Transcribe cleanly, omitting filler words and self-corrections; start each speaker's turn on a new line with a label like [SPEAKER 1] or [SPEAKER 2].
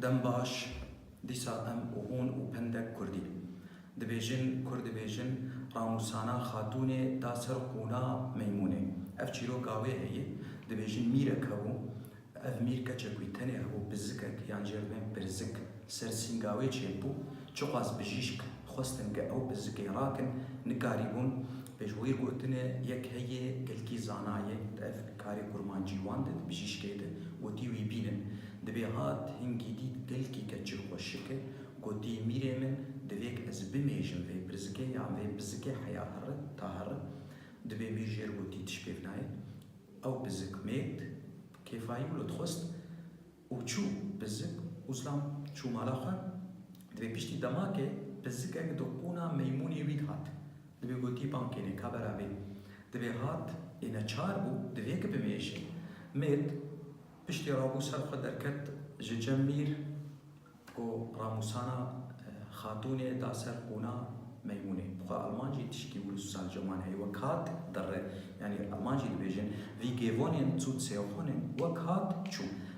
[SPEAKER 1] دم باش دیسا ام اوهون و پندک کردی دبیجن کرد دبیجن راموسانا خاتون دا سر قونا میمونه اف چیرو گاوه هیه دبیجن میره کهو اف میر کچکوی تنه هبو بزکک یان جرمین برزک سر سینگاوه چیبو چقاس بجیشک خواستن که او بزکی راکن نکاریبون بجویر گوتنه یک هیه گلکی زانایه اف کاری کرمان جیوان ده بجیشکه ده گوتی وی بینن دبی هات هنگی دید گلکی کچی خوشکه گوتی میره من دویک از بمیجم وی برزکه یا وی بزکه حیا هر تا هر دبی میجر گوتی تشبیف نای او بزک مید کیفایی ولد خواست و چو بزک وزلام چو مالاخه دبی پشتی دماغه بزک اگه دو قونا میمونی وید هات دبی گوتی بانکینه کابرا بی دبی هات اینا چار بو دویک بمیشه مید پشتی رابو سر خود درکت جمیر و راموسانا خاتونه دا سر قونا میمونه بخوا المانجی تشکی ولو سال جمان هی وکات در یعنی المانجی دبیجن وی گیوانین زود سیوخونین وکات چو